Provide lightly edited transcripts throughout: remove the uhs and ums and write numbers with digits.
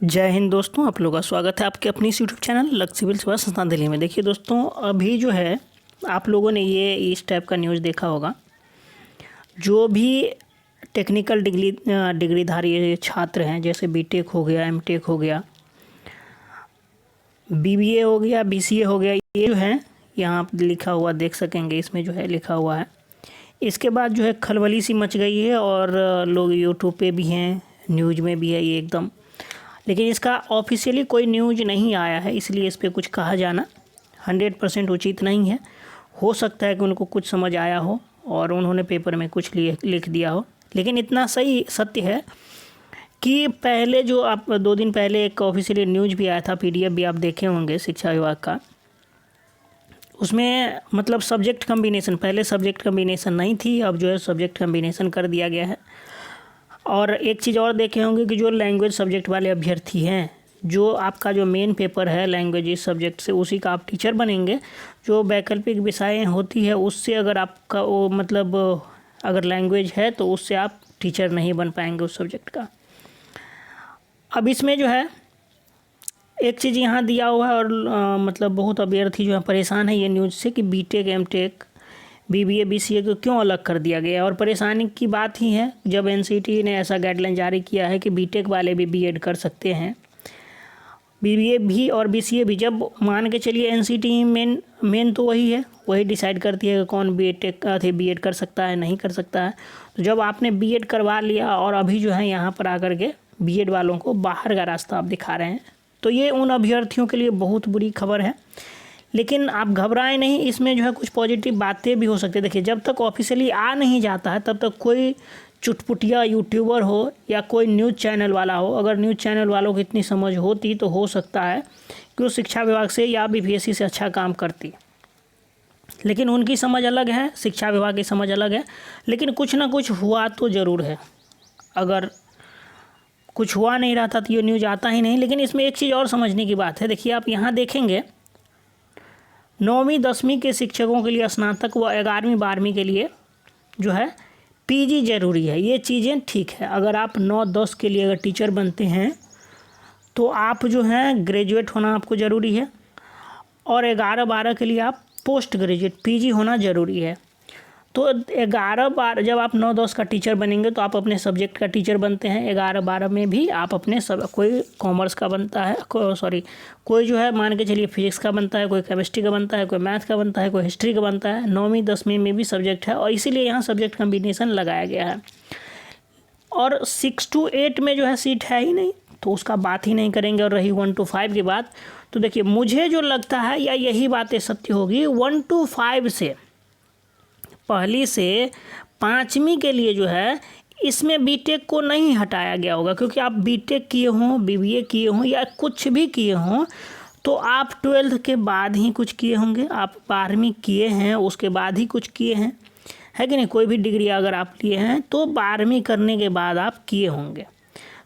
जय हिंद दोस्तों, आप लोगों का स्वागत है आपके अपनी यूट्यूब चैनल लक्ष्य सिविल सेवा संस्थान दिल्ली में। देखिए दोस्तों, अभी जो है आप लोगों ने ये इस टाइप का न्यूज़ देखा होगा। जो भी टेक्निकल डिग्रीधारी छात्र हैं, जैसे बीटेक हो गया, एमटेक हो गया, बीबीए हो गया, बीसीए हो गया, ये जो है यहाँ लिखा हुआ देख सकेंगे, इसमें जो है लिखा हुआ है। इसके बाद जो है खलबली सी मच गई है और लोग यूट्यूब पे भी हैं, न्यूज़ में भी है ये एकदम, लेकिन इसका ऑफिशियली कोई न्यूज़ नहीं आया है, इसलिए इस पर कुछ कहा जाना 100% उचित नहीं है। हो सकता है कि उनको कुछ समझ आया हो और उन्होंने पेपर में कुछ लिख दिया हो, लेकिन इतना सही सत्य है कि पहले जो आप 2 दिन पहले एक ऑफिशियली न्यूज़ भी आया था, PDF भी आप देखे होंगे शिक्षा विभाग का। उसमें मतलब सब्जेक्ट कम्बिनेशन, पहले सब्जेक्ट कम्बिनेशन नहीं थी, अब जो है सब्जेक्ट कम्बिनेशन कर दिया गया है। और एक चीज़ और देखे होंगे कि जो लैंग्वेज सब्जेक्ट वाले अभ्यर्थी हैं, जो आपका जो मेन पेपर है लैंग्वेज इस सब्जेक्ट से, उसी का आप टीचर बनेंगे। जो वैकल्पिक विषय होती है उससे अगर आपका वो मतलब अगर लैंग्वेज है तो उससे आप टीचर नहीं बन पाएंगे उस सब्जेक्ट का। अब इसमें जो है एक चीज़ यहाँ दिया हुआ है और मतलब बहुत अभ्यर्थी जो है परेशान है ये न्यूज़ से कि बीटेक एमटेक बीबीए बीसीए को क्यों अलग कर दिया गया। और परेशानी की बात ही है जब एनसीटी ने ऐसा गाइडलाइन जारी किया है कि बीटेक वाले भी बीएड कर सकते हैं, बीबीए भी और बीसीए भी। जब मान के चलिए एनसीटी मेन तो वही है, वही डिसाइड करती है कि कौन बीएड कर सकता है, नहीं कर सकता है। तो जब आपने बीएड करवा लिया और अभी जो है यहाँ पर आकर के बीएड वालों को बाहर का रास्ता आप दिखा रहे हैं, तो ये उन अभ्यर्थियों के लिए बहुत बुरी खबर है। लेकिन आप घबराएं नहीं, इसमें जो है कुछ पॉजिटिव बातें भी हो सकती है। देखिए, जब तक ऑफिशियली आ नहीं जाता है तब तक कोई चुटपुटिया यूट्यूबर हो या कोई न्यूज़ चैनल वाला हो, अगर न्यूज़ चैनल वालों को इतनी समझ होती तो हो सकता है कि वो शिक्षा विभाग से या बीपीएससी से अच्छा काम करती। लेकिन उनकी समझ अलग है, शिक्षा विभाग की समझ अलग है। लेकिन कुछ ना कुछ हुआ तो ज़रूर है, अगर कुछ हुआ नहीं रहता तो ये न्यूज़ आता ही नहीं। लेकिन इसमें एक चीज़ और समझने की बात है। देखिए, आप यहाँ देखेंगे 9वीं 10वीं के शिक्षकों के लिए स्नातक व 11वीं 12वीं के लिए जो है पीजी ज़रूरी है। ये चीज़ें ठीक है, अगर आप 9-10 के लिए अगर टीचर बनते हैं तो आप जो हैं ग्रेजुएट होना आपको ज़रूरी है, और 11-12 के लिए आप पोस्ट ग्रेजुएट पीजी होना ज़रूरी है। तो 11-12 जब आप 9-10 का टीचर बनेंगे तो आप अपने सब्जेक्ट का टीचर बनते हैं। 11-12 में भी आप अपने कोई कॉमर्स का बनता है, कोई जो है मान के चलिए फिजिक्स का बनता है, कोई केमिस्ट्री का बनता है, कोई मैथ का बनता है, कोई हिस्ट्री का बनता है। 9वीं 10वीं में भी सब्जेक्ट है और इसीलिए यहाँ सब्जेक्ट कम्बिनेशन लगाया गया है। और 6 to 8 में जो है सीट है ही नहीं, तो उसका बात ही नहीं करेंगे। और रही 1 to 5 की बात, तो देखिए मुझे जो लगता है या यही बातें सत्य होगी, 1 to 5 से पहली से 5वीं के लिए जो है इसमें बीटेक को नहीं हटाया गया होगा, क्योंकि आप बीटेक किए हों, बीबीए किए हों या कुछ भी किए हों तो आप 12th के बाद ही कुछ किए होंगे। आप 12वीं किए हैं उसके बाद ही कुछ किए हैं, है कि नहीं। कोई भी डिग्री अगर आप लिए हैं तो 12वीं करने के बाद आप किए होंगे।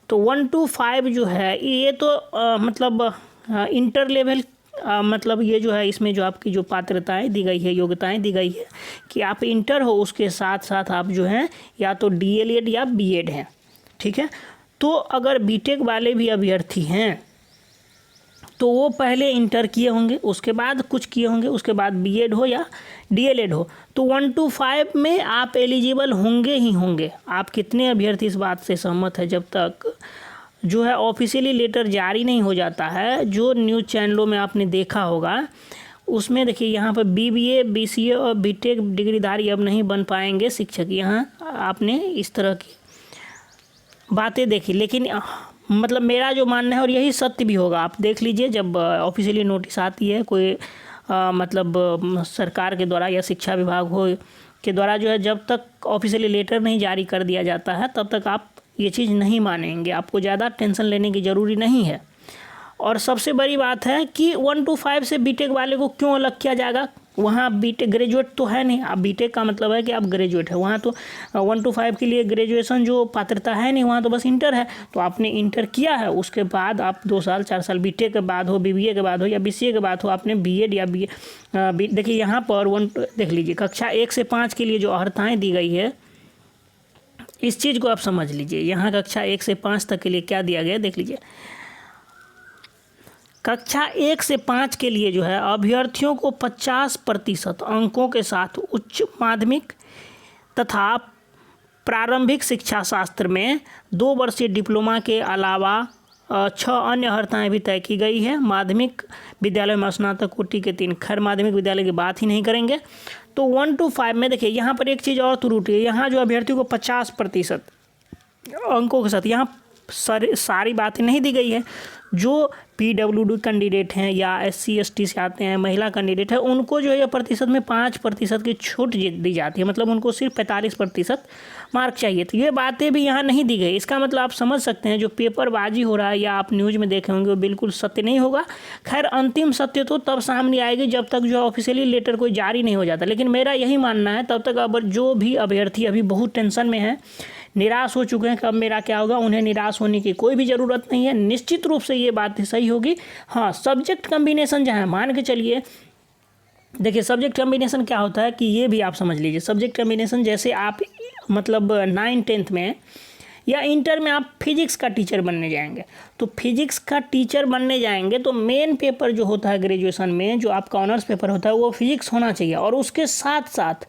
तो 1 to 5 जो है ये तो मतलब इंटर लेवल मतलब ये जो है इसमें जो आपकी जो पात्रताएं दी गई है, योग्यताएं दी गई है कि आप इंटर हो, उसके साथ साथ आप जो हैं या तो डीएलएड या बीएड हैं, ठीक है। तो अगर बीटेक वाले भी अभ्यर्थी हैं तो वो पहले इंटर किए होंगे, उसके बाद कुछ किए होंगे, उसके बाद बीएड हो या डीएलएड हो, तो 1 to 5 में आप एलिजिबल होंगे ही होंगे। आप कितने अभ्यर्थी इस बात से सहमत है? जब तक जो है ऑफिशियली लेटर जारी नहीं हो जाता है, जो न्यूज़ चैनलों में आपने देखा होगा उसमें देखिए यहाँ पर बीबीए बीसीए और बीटेक डिग्रीधारी अब नहीं बन पाएंगे शिक्षक, यहाँ आपने इस तरह की बातें देखी। लेकिन मतलब मेरा जो मानना है और यही सत्य भी होगा, आप देख लीजिए जब ऑफिशियली नोटिस आती है कोई मतलब सरकार के द्वारा या शिक्षा विभाग हो के द्वारा जो है, जब तक ऑफिशियली लेटर नहीं जारी कर दिया जाता है तब तक आप ये चीज़ नहीं मानेंगे। आपको ज़्यादा टेंशन लेने की ज़रूरी नहीं है। और सबसे बड़ी बात है कि 1 to 5 से बीटेक वाले को क्यों अलग किया जाएगा? वहाँ बीटेक ग्रेजुएट तो है नहीं, आप बीटेक का मतलब है कि आप ग्रेजुएट है। वहाँ तो 1 to 5 के लिए ग्रेजुएशन जो पात्रता है नहीं, वहाँ तो बस इंटर है। तो आपने इंटर किया है, उसके बाद आप 2 साल 4 साल बीटेक के बाद हो, बीबीए के बाद हो या बीसीए के बाद हो, आपने बीएड या देखिए यहाँ पर देख लीजिए कक्षा 1 से 5 के लिए जो अर्हताएँ दी गई है, इस चीज़ को आप समझ लीजिए। यहाँ कक्षा 1 से 5 तक के लिए क्या दिया गया देख लीजिए। कक्षा 1 से 5 के लिए जो है अभ्यर्थियों को 50% अंकों के साथ उच्च माध्यमिक तथा प्रारंभिक शिक्षा शास्त्र में 2 वर्षीय डिप्लोमा के अलावा 6 अन्य अर्हताएँ भी तय की गई है। माध्यमिक विद्यालय में स्नातक कोटि के 3, खैर माध्यमिक विद्यालय की बात ही नहीं करेंगे। तो 1 to 5 में देखिए यहाँ पर एक चीज़ और त्रुटि है, यहाँ जो अभ्यर्थियों को 50% अंकों के साथ यहाँ सारी बातें नहीं दी गई है। जो PWD कैंडिडेट हैं या SC ST से आते हैं, महिला कैंडिडेट है, उनको जो है प्रतिशत में 5% की छूट दी जाती है, मतलब उनको सिर्फ 45% मार्क चाहिए। तो ये बातें भी यहाँ नहीं दी गई। इसका मतलब आप समझ सकते हैं जो पेपरबाजी हो रहा है या आप न्यूज़ में देखे होंगे वो बिल्कुल सत्य नहीं होगा। खैर अंतिम सत्य तो तब सामने आएगी जब तक जो ऑफिशियली लेटर कोई जारी नहीं हो जाता। लेकिन मेरा यही मानना है तब तक अब जो भी अभ्यर्थी अभी बहुत टेंशन में है, निराश हो चुके हैं कि अब मेरा क्या होगा, उन्हें निराश होने की कोई भी ज़रूरत नहीं है। निश्चित रूप से ये बात सही होगी। हाँ, सब्जेक्ट कम्बिनेशन जहाँ है, मान के चलिए, देखिए सब्जेक्ट कम्बिनेशन क्या होता है कि ये भी आप समझ लीजिए। सब्जेक्ट कम्बिनेशन जैसे आप मतलब 9th-10th में या इंटर में आप फिजिक्स का टीचर बनने जाएंगे, तो फिजिक्स का टीचर बनने जाएंगे तो मेन पेपर जो होता है ग्रेजुएशन में, जो आपका ऑनर्स पेपर होता है वो फिजिक्स होना चाहिए। और उसके साथ साथ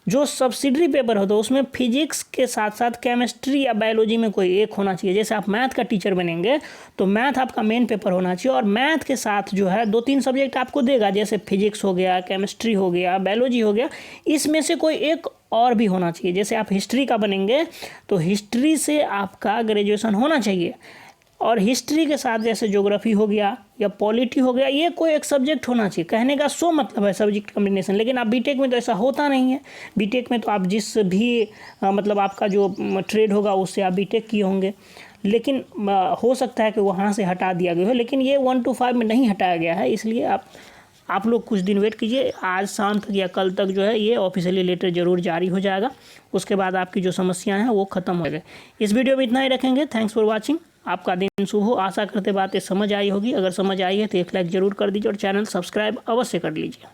जो सब्सिडरी पेपर होता है उसमें फिजिक्स के साथ साथ केमिस्ट्री या बायोलॉजी में कोई एक होना चाहिए। जैसे आप मैथ का टीचर बनेंगे तो मैथ आपका मेन पेपर होना चाहिए, और मैथ के साथ जो है 2-3 सब्जेक्ट आपको देगा, जैसे फिजिक्स हो गया, केमिस्ट्री हो गया, बायोलॉजी हो गया, इसमें से कोई एक और भी होना चाहिए। जैसे आप हिस्ट्री का बनेंगे तो हिस्ट्री से आपका ग्रेजुएशन होना चाहिए, और हिस्ट्री के साथ जैसे ज्योग्राफी हो गया या पॉलिटी हो गया, ये कोई एक सब्जेक्ट होना चाहिए। कहने का सो मतलब है सब्जेक्ट कम्बिनेशन। लेकिन आप बीटेक में तो ऐसा होता नहीं है। बीटेक में तो आप जिस भी मतलब आपका जो ट्रेड होगा उससे आप बीटेक किए होंगे, लेकिन हो सकता है कि वहाँ से हटा दिया गया हो, लेकिन ये 1 to 5 में नहीं हटाया गया है। इसलिए आप लोग कुछ दिन वेट कीजिए, आज शाम तक या कल तक जो है ये ऑफिशियली लेटर ज़रूर जारी हो जाएगा। उसके बाद आपकी जो समस्याएं हैं वो ख़त्म हो गए। इस वीडियो में इतना ही रखेंगे। Thanks for watching. आपका दिन शुभ हो। आशा करते बातें समझ आई होगी। अगर समझ आई है तो एक लाइक ज़रूर कर दीजिए और चैनल सब्सक्राइब अवश्य कर लीजिए।